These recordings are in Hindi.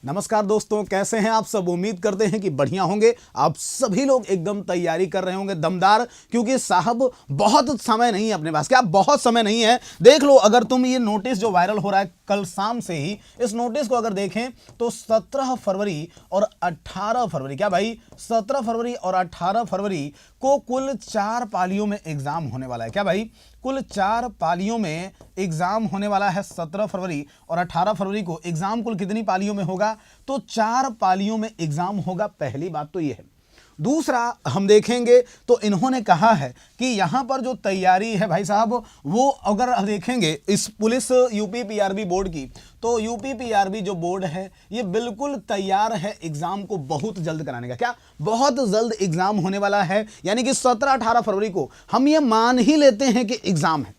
नमस्कार दोस्तों, कैसे हैं आप सब। उम्मीद करते हैं कि बढ़िया होंगे। आप सभी लोग एकदम तैयारी कर रहे होंगे दमदार, क्योंकि साहब बहुत समय नहीं है अपने पास। क्या बहुत समय नहीं है? देख लो, अगर तुम ये नोटिस जो वायरल हो रहा है कल शाम से ही, इस नोटिस को अगर देखें तो 17 फरवरी और 18 फरवरी, क्या भाई 17 फरवरी और 18 फरवरी को कुल 4 पालियों में एग्जाम होने वाला है। क्या भाई, कुल 4 पालियों में एग्जाम होने वाला है। 17 फरवरी और 18 फरवरी को एग्जाम कुल कितनी पालियों में होगा? तो 4 पालियों में एग्जाम होगा। पहली बात तो यह है। दूसरा हम देखेंगे तो इन्होंने कहा है कि यहां पर जो तैयारी है भाई साहब, वो अगर देखेंगे इस पुलिस यूपी पीआरबी बोर्ड की, तो यूपी पीआरबी जो बोर्ड है ये बिल्कुल तैयार है एग्जाम को बहुत जल्द कराने का। क्या बहुत जल्द एग्जाम होने वाला है, यानी कि 17-18 फरवरी को हम ये मान ही लेते हैं कि एग्जाम है,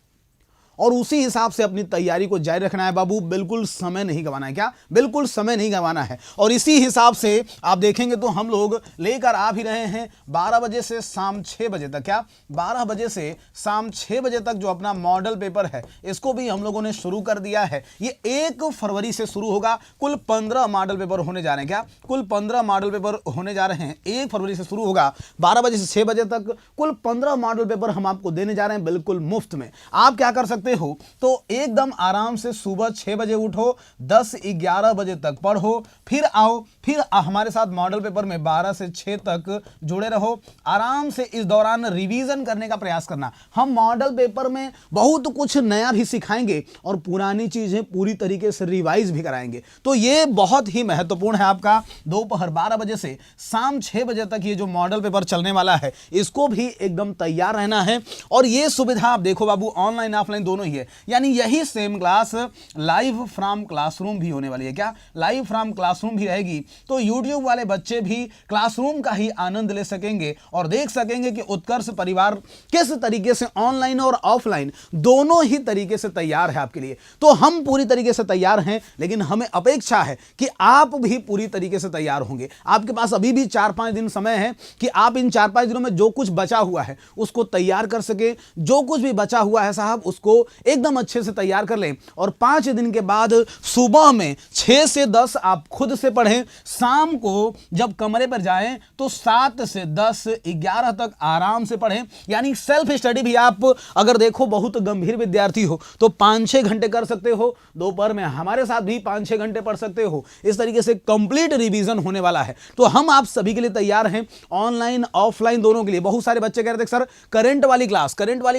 और उसी हिसाब से अपनी तैयारी को जारी रखना है बाबू। बिल्कुल समय नहीं गंवाना है। क्या बिल्कुल समय नहीं गंवाना है। और इसी हिसाब से आप देखेंगे तो हम लोग लेकर आ भी रहे हैं 12 बजे से शाम 6 बजे तक। क्या 12 बजे से शाम 6 बजे तक जो अपना मॉडल पेपर है इसको भी हम लोगों ने शुरू कर दिया है। ये 1 फरवरी से शुरू होगा। कुल 15 मॉडल पेपर होने जा रहे हैं। क्या कुल 15 मॉडल पेपर होने जा रहे हैं। 1 फरवरी से शुरू होगा, 12 बजे से 6 बजे तक कुल 15 मॉडल पेपर हम आपको देने जा रहे हैं बिल्कुल मुफ्त में। आप क्या कर सकते हो तो एकदम आराम से सुबह 6 बजे उठो, 10-11 बजे तक पढ़ो, फिर आओ, फिर हमारे साथ मॉडल पेपर में 12 से 6 तक जुड़े रहो। आराम से इस दौरान रिवीजन करने का प्रयास करना। हम मॉडल पेपर में बहुत कुछ नया भी सिखाएंगे और पुरानी चीजें पूरी तरीके से रिवाइज भी कराएंगे। तो ये बहुत ही महत्वपूर्ण है। आपका दोपहर 12 बजे से शाम 6 बजे तक ये जो मॉडल पेपर चलने वाला है इसको भी एकदम तैयार रहना है। और ये सुविधा आप देखो बाबू, ऑनलाइन ऑफलाइन दोनों ही है, यानी यही same class live from classroom भी होने वाली है। क्या लाइव फ्रॉम क्लासरूम भी रहेगी, तो यूट्यूब वाले बच्चे भी क्लासरूम का ही आनंद ले सकेंगे और देख सकेंगे कि उत्कर्ष परिवार किस तरीके से ऑनलाइन और ऑफलाइन दोनों ही तरीके से तैयार है आपके लिए। तो हम पूरी तरीके से तैयार हैं, लेकिन हमें अपेक्षा है कि आप भी पूरी तरीके से तैयार होंगे। आपके पास अभी भी 4-5 दिन समय है कि आप इन 4-5 दिनों में जो कुछ बचा हुआ है उसको तैयार कर सके। जो कुछ भी बचा हुआ है साहब उसको एकदम अच्छे से तैयार कर लें, और 5 दिन के बाद सुबह में 6 से 10 आप खुद से पढ़ें। शाम को जब कमरे पर जाएं तो 7 से 10-11 तक आराम से पढ़ें। यानी सेल्फ स्टडी भी आप अगर देखो बहुत गंभीर विद्यार्थी हो तो 5-6 घंटे कर सकते हो। दोपहर में हमारे साथ भी 5-6 घंटे पढ़ सकते हो। इस तरीके से कंप्लीट रिवीजन होने वाला है। तो हम आप सभी के लिए तैयार हैं, ऑनलाइन ऑफलाइन दोनों के लिए। बहुत सारे बच्चे कह रहे थे सर करंट वाली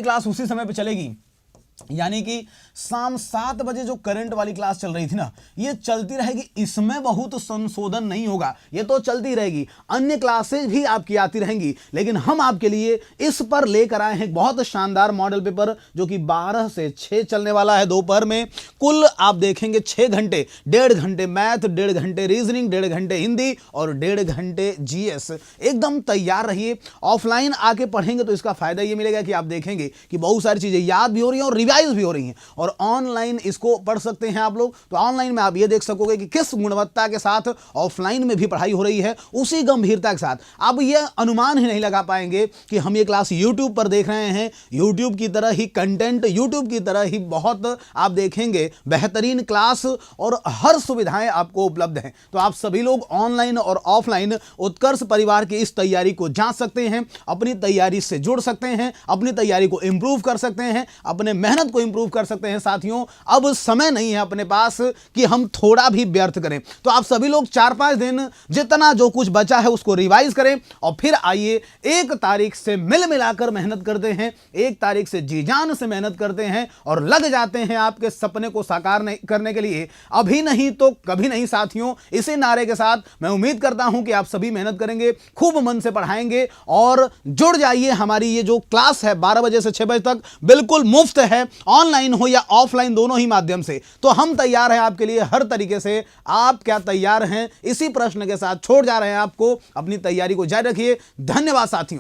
क्लास उसी समय पर चलेगी, यानी कि शाम 7 बजे जो करंट वाली क्लास चल रही थी ना, ये चलती रहेगी। इसमें बहुत संशोधन नहीं होगा, ये तो चलती रहेगी। अन्य क्लासेज भी आपकी आती रहेंगी, लेकिन हम आपके लिए इस पर लेकर आए हैं बहुत शानदार मॉडल पेपर जो कि 12 से 6 चलने वाला है दोपहर में। कुल आप देखेंगे 6 घंटे, 1.5 घंटे मैथ, 1.5 घंटे रीजनिंग, 1.5 घंटे हिंदी और 1.5 घंटे जीएस। एकदम तैयार रहिए। ऑफलाइन आके पढ़ेंगे तो इसका फायदा ये मिलेगा कि आप देखेंगे कि बहुत सारी चीजें याद भी हो रही हैं और रिवाइज भी हो रही हैं। और ऑनलाइन इसको पढ़ सकते हैं आप लोग, तो ऑनलाइन में आप ये देख सकोगे कि किस गुणवत्ता के साथ ऑफलाइन में भी पढ़ाई हो रही है, उसी गंभीरता के साथ। अब ये अनुमान ही नहीं लगा पाएंगे कि हम ये क्लास यूट्यूब पर देख रहे हैं। यूट्यूब की तरह ही कंटेंट, यूट्यूब की तरह ही बहुत आप देखेंगे बेहतरीन क्लास और हर सुविधाएं आपको उपलब्ध हैं। तो आप सभी लोग ऑनलाइन और ऑफलाइन उत्कर्ष परिवार की इस तैयारी को जांच सकते हैं, अपनी तैयारी से जुड़ सकते हैं, अपनी तैयारी को इंप्रूव कर सकते हैं, अपने मेहनत को इंप्रूव कर सकते हैं। साथियों, अब समय नहीं है अपने पास कि हम थोड़ा भी व्यर्थ करें। तो आप सभी लोग 4-5 दिन जितना जो कुछ बचा है उसको रिवाइज करें और फिर आइए 1 तारीख से मिल मिलाकर मेहनत करते हैं, 1 तारीख से जी जान से मेहनत करते हैं और लग जाते हैं आपके सपने को साकार करने के लिए। अभी नहीं तो कभी नहीं साथियों। इसी नारे के साथ मैं उम्मीद करता हूं कि आप सभी मेहनत करेंगे, खूब मन से पढ़ाएंगे और जुड़ जाइए। हमारी ये जो क्लास है 12 बजे से 6 बजे तक बिल्कुल मुफ्त है, ऑनलाइन हो या ऑफलाइन दोनों ही माध्यम से। तो हम तैयार हैं आपके लिए हर तरीके से। आप क्या तैयार हैं? इसी प्रश्न के साथ छोड़ जा रहे हैं आपको। अपनी तैयारी को जारी रखिए। धन्यवाद साथियों।